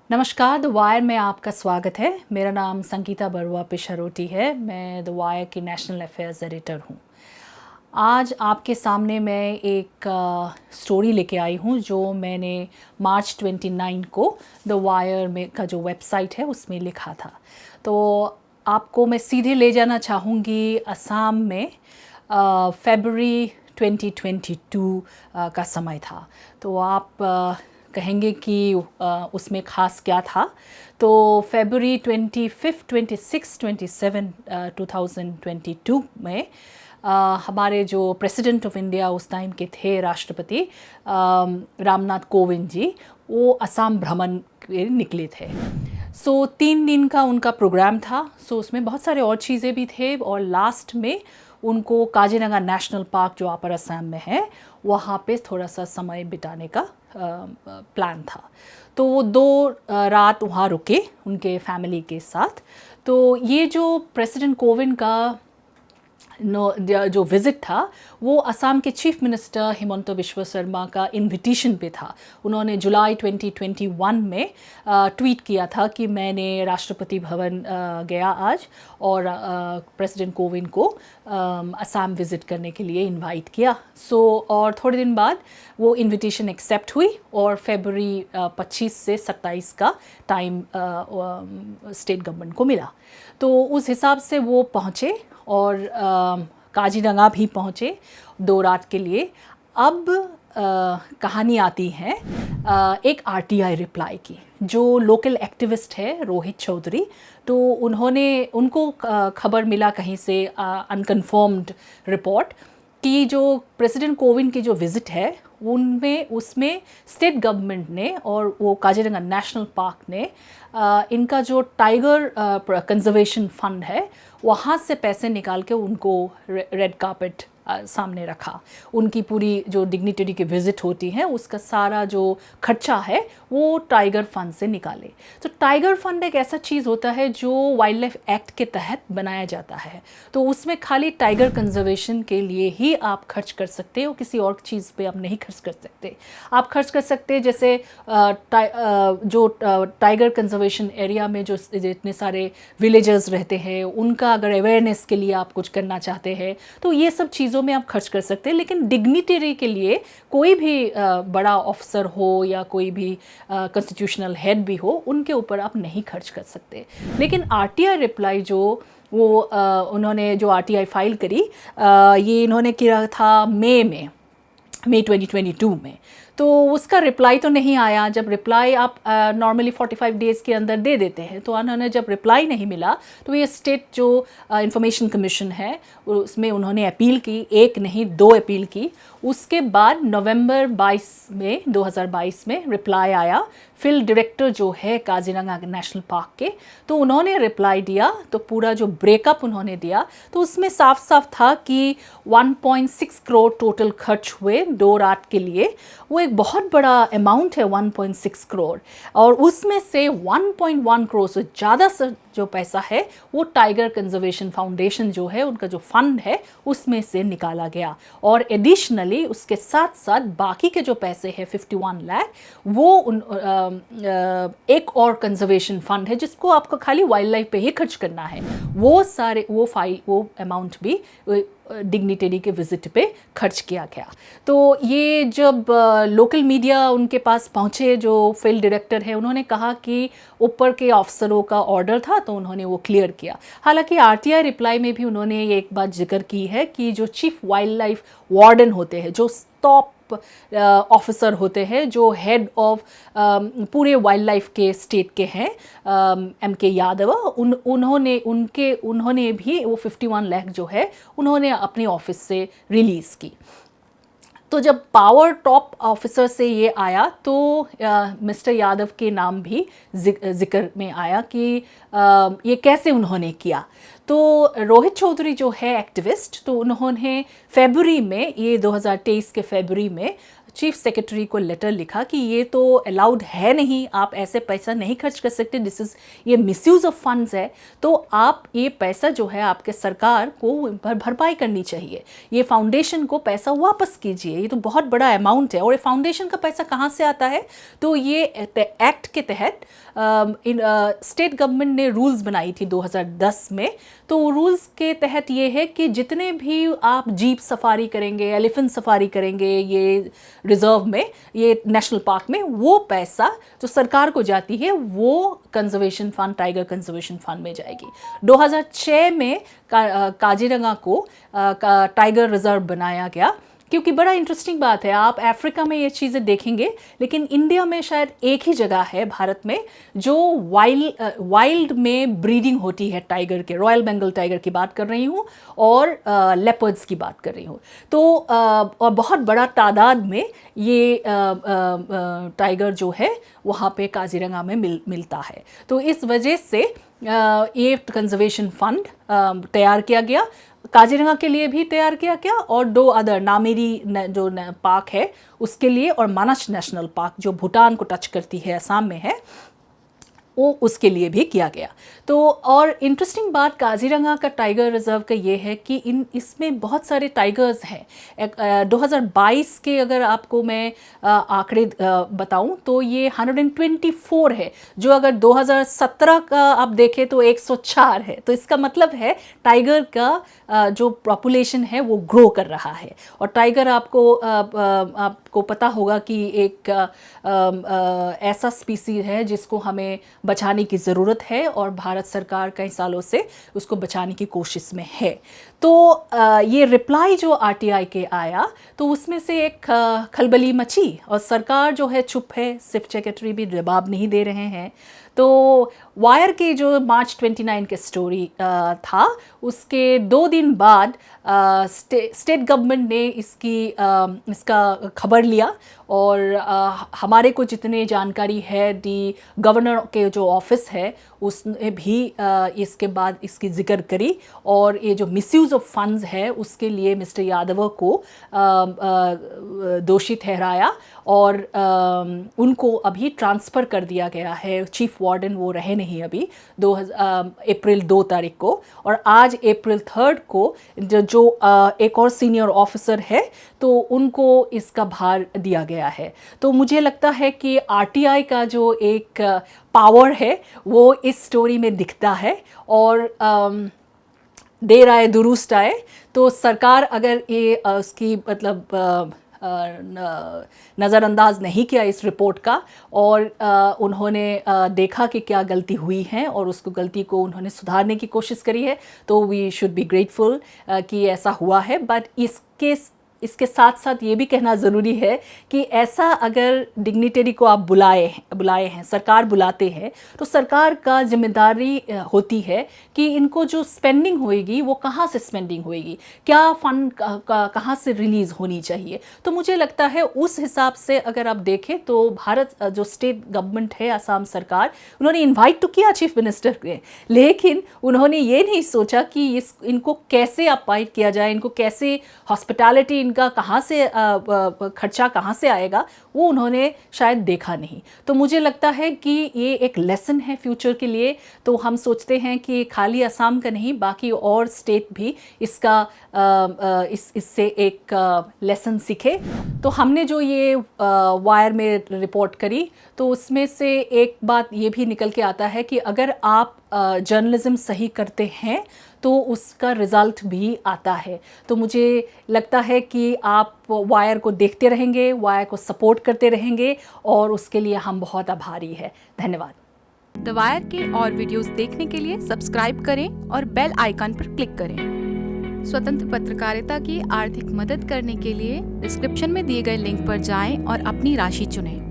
नमस्कार, the wire में आपका स्वागत है। मेरा नाम संगीता बरुआ पिशारोटी है। मैं द वायर की नेशनल अफेयर्स एडिटर हूँ। आज आपके सामने मैं एक स्टोरी लेके आई हूँ जो मैंने मार्च 29 को द वायर में का जो वेबसाइट है उसमें लिखा था। तो आपको मैं सीधे ले जाना चाहूँगी असम में। फरवरी 2022 का समय था। तो आप कहेंगे कि उसमें ख़ास क्या था। तो फरवरी 25, 26, 27 2022 में हमारे जो प्रेसिडेंट ऑफ इंडिया उस टाइम के थे, राष्ट्रपति रामनाथ कोविंद जी, वो असम भ्रमण के निकले थे। सो 3 दिन का उनका प्रोग्राम था। सो उसमें बहुत सारे और चीज़ें भी थे और लास्ट में उनको काजीरंगा नेशनल पार्क जो अपर असम में है वहाँ पे थोड़ा सा समय बिताने का प्लान था। तो वो 2 रात वहाँ रुके उनके फैमिली के साथ। तो ये जो प्रेसिडेंट कोविंद का जो विज़िट था वो असम के चीफ मिनिस्टर हिमंता बिस्वा शर्मा का इनविटेशन पे था। उन्होंने जुलाई 2021 में ट्वीट किया था कि मैंने राष्ट्रपति भवन गया आज और प्रेसिडेंट कोविंद को असम विज़िट करने के लिए इनवाइट किया। और थोड़े दिन बाद वो इनविटेशन एक्सेप्ट हुई और फरवरी 25 से 27 का टाइम स्टेट गवर्नमेंट को मिला। तो उस हिसाब से वो पहुँचे और काजीरंगा भी पहुँचे 2 रात के लिए। अब कहानी आती है एक आरटीआई रिप्लाई की। जो लोकल एक्टिविस्ट है रोहित चौधरी, तो उनको खबर मिला कहीं से अनकन्फर्म्ड रिपोर्ट कि जो प्रेसिडेंट कोविंद की जो विज़िट है उसमें स्टेट गवर्नमेंट ने और वो काजीरंगा नेशनल पार्क ने इनका जो टाइगर कंजर्वेशन फंड है वहाँ से पैसे निकाल के उनको रेड कार्पेट सामने रखा। उनकी पूरी जो डिग्निटरी की विज़िट होती है उसका सारा जो खर्चा है वो टाइगर फंड से निकाले। तो टाइगर फंड एक ऐसा चीज़ होता है जो वाइल्ड लाइफ एक्ट के तहत बनाया जाता है। तो उसमें खाली टाइगर कंजर्वेशन के लिए ही आप खर्च कर सकते हो, किसी और चीज़ पे आप नहीं खर्च कर सकते। आप खर्च कर सकते हैं जैसे जो टाइगर कंजर्वेशन एरिया में जो जितने सारे विलेजर्स रहते हैं उनका अगर अवेयरनेस के लिए आप कुछ करना चाहते हैं तो ये सब चीज़ों में आप खर्च कर सकते हैं। लेकिन डिग्निटरी के लिए कोई भी बड़ा ऑफिसर हो या कोई भी कॉन्स्टिट्यूशनल हेड भी हो, उनके ऊपर आप नहीं खर्च कर सकते। लेकिन आरटीआई रिप्लाई जो उन्होंने जो आरटीआई फाइल करी, ये इन्होंने किया था मई 2022 में। तो उसका रिप्लाई तो नहीं आया। जब रिप्लाई आप नॉर्मली 45 डेज़ के अंदर दे देते हैं, तो उन्होंने जब रिप्लाई नहीं मिला तो ये स्टेट जो इंफॉर्मेशन कमीशन है उसमें उन्होंने अपील की, एक नहीं 2 अपील की। उसके बाद नवंबर 2022 में रिप्लाई आया। फील्ड डायरेक्टर जो है काजीरंगा नेशनल पार्क के, तो उन्होंने रिप्लाई दिया। तो पूरा जो ब्रेकअप उन्होंने दिया तो उसमें साफ साफ था कि 1.6 करोड़ टोटल खर्च हुए 2 रात के लिए। वो एक बहुत बड़ा अमाउंट है 1.6 करोड़, और उसमें से 1.1 करोड़ से ज़्यादा से जो पैसा है वो टाइगर कंजर्वेशन फाउंडेशन जो है उनका जो फंड है उसमें से निकाला गया। और एडिशनली उसके साथ साथ बाकी के जो पैसे हैं 51 लाख वो एक और कंजर्वेशन फंड है जिसको आपको खाली वाइल्ड लाइफ पे ही खर्च करना है। वो अमाउंट भी डिग्निटरी के विजिट पे खर्च किया गया। तो ये जब लोकल मीडिया उनके पास पहुँचे, जो फील्ड डायरेक्टर है, उन्होंने कहा कि ऊपर के ऑफिसरों का ऑर्डर था तो उन्होंने वो क्लियर किया। हालांकि आरटीआई रिप्लाई में भी उन्होंने ये एक बात जिक्र की है कि जो चीफ वाइल्ड लाइफ वार्डन होते हैं, जो टॉप ऑफिसर होते हैं, जो हेड ऑफ पूरे वाइल्ड लाइफ के स्टेट के हैं, MK यादव, उन्होंने भी वो 51 लाख जो है उन्होंने अपने ऑफिस से रिलीज़ की। तो जब पावर टॉप ऑफिसर से ये आया तो मिस्टर यादव के नाम भी जिक्र में आया कि ये कैसे उन्होंने किया। तो रोहित चौधरी जो है एक्टिविस्ट, तो उन्होंने फरवरी में, ये 2023 के फरवरी में चीफ सेक्रेटरी को लेटर लिखा कि ये तो अलाउड है नहीं, आप ऐसे पैसा नहीं खर्च कर सकते, ये मिसयूज़ ऑफ फंड्स है, तो आप ये पैसा जो है आपके सरकार को भरपाई करनी चाहिए, ये फाउंडेशन को पैसा वापस कीजिए, ये तो बहुत बड़ा अमाउंट है। और ये फाउंडेशन का पैसा कहाँ से आता है? तो ये एक्ट के तहत स्टेट गवर्नमेंट ने रूल्स बनाई थी 2010 में। तो रूल्स के तहत ये है कि जितने भी आप जीप सफारी करेंगे, एलिफेंट सफारी करेंगे ये रिजर्व में, ये नेशनल पार्क में, वो पैसा जो सरकार को जाती है वो conservation fund, tiger conservation fund में जाएगी। 2006 में काजीरंगा को टाइगर रिजर्व बनाया गया, क्योंकि बड़ा इंटरेस्टिंग बात है, आप अफ्रीका में ये चीज़ें देखेंगे लेकिन इंडिया में शायद एक ही जगह है भारत में जो वाइल्ड में ब्रीडिंग होती है टाइगर के, रॉयल बंगाल टाइगर की बात कर रही हूँ और लेपर्ड्स की बात कर रही हूँ। तो और बहुत बड़ा तादाद में ये टाइगर जो है वहाँ पे काजीरंगा में मिलता है। तो इस वजह से ये कंजर्वेशन फंड तैयार किया गया, काजीरंगा के लिए भी तैयार किया गया और 2 अदर नामेरी जो पार्क है उसके लिए, और मानस नेशनल पार्क जो भूटान को टच करती है, असम में है, वो उसके लिए भी किया गया। तो और इंटरेस्टिंग बात काजीरंगा का टाइगर रिजर्व का ये है कि इसमें बहुत सारे टाइगर्स हैं। 2022 के अगर आपको मैं आंकड़े बताऊं तो ये 124 है, जो अगर 2017 का आप देखें तो 104 है। तो इसका मतलब है टाइगर का जो पॉपुलेशन है वो ग्रो कर रहा है। और टाइगर आपको पता होगा कि एक ऐसा स्पीसीज है जिसको हमें बचाने की ज़रूरत है और भारत सरकार कई सालों से उसको बचाने की कोशिश में है। तो ये रिप्लाई जो आरटीआई के आया तो उसमें से एक खलबली मची और सरकार जो है चुप है, चीफ सेक्रेटरी भी जवाब नहीं दे रहे हैं। तो वायर के जो मार्च 29 के स्टोरी था उसके 2 दिन बाद स्टेट गवर्नमेंट ने इसका खबर लिया और हमारे को जितने जानकारी है दी गवर्नर के जो ऑफिस है उसने भी इसके बाद इसकी जिक्र करी और ये जो मिसयूज़ ऑफ फंड्स है उसके लिए मिस्टर यादव को दोषी ठहराया और उनको अभी ट्रांसफ़र कर दिया गया है। चीफ वार्डन वो रहे नहीं अभी अप्रैल 2 तारीख को, और आज अप्रैल 3 को जो एक और सीनियर ऑफिसर है तो उनको इसका भार दिया गया है। तो मुझे लगता है कि आरटीआई का जो एक पावर है वो इस स्टोरी में दिखता है और देर आए दुरुस्त आए। तो सरकार अगर ये उसकी मतलब नज़रअंदाज नहीं किया इस रिपोर्ट का और उन्होंने देखा कि क्या गलती हुई है और उसको गलती को उन्होंने सुधारने की कोशिश करी है, तो वी शुड बी ग्रेटफुल कि ऐसा हुआ है। बट इसके साथ साथ ये भी कहना ज़रूरी है कि ऐसा अगर डिग्निटरी को आप बुलाए हैं, सरकार बुलाते हैं, तो सरकार का जिम्मेदारी होती है कि इनको जो स्पेंडिंग होएगी वो कहाँ से स्पेंडिंग होएगी, क्या फ़ंड कहाँ से रिलीज़ होनी चाहिए। तो मुझे लगता है उस हिसाब से अगर आप देखें तो भारत जो स्टेट गवर्नमेंट है, असम सरकार, उन्होंने इन्वाइट तो किया चीफ मिनिस्टर ने, लेकिन उन्होंने ये नहीं सोचा कि इनको कैसे अपाइट किया जाए, इनको कैसे हॉस्पिटैलिटी, इनका कहाँ से खर्चा कहाँ से आएगा, वो उन्होंने शायद देखा नहीं। तो मुझे लगता है कि ये एक लेसन है फ्यूचर के लिए। तो हम सोचते हैं कि खाली असम का नहीं, बाकी और स्टेट भी इससे एक लेसन सीखे। तो हमने जो ये वायर में रिपोर्ट करी तो उसमें से एक बात ये भी निकल के आता है कि अगर आप जर्नलिज्म सही करते हैं तो उसका रिज़ल्ट भी आता है। तो मुझे लगता है कि आप वायर को देखते रहेंगे, वायर को सपोर्ट करते रहेंगे और उसके लिए हम बहुत आभारी हैं। धन्यवाद। द वायर के और वीडियोस देखने के लिए सब्सक्राइब करें और बेल आइकन पर क्लिक करें। स्वतंत्र पत्रकारिता की आर्थिक मदद करने के लिए डिस्क्रिप्शन में दिए गए लिंक पर जाएं और अपनी राशि चुनें।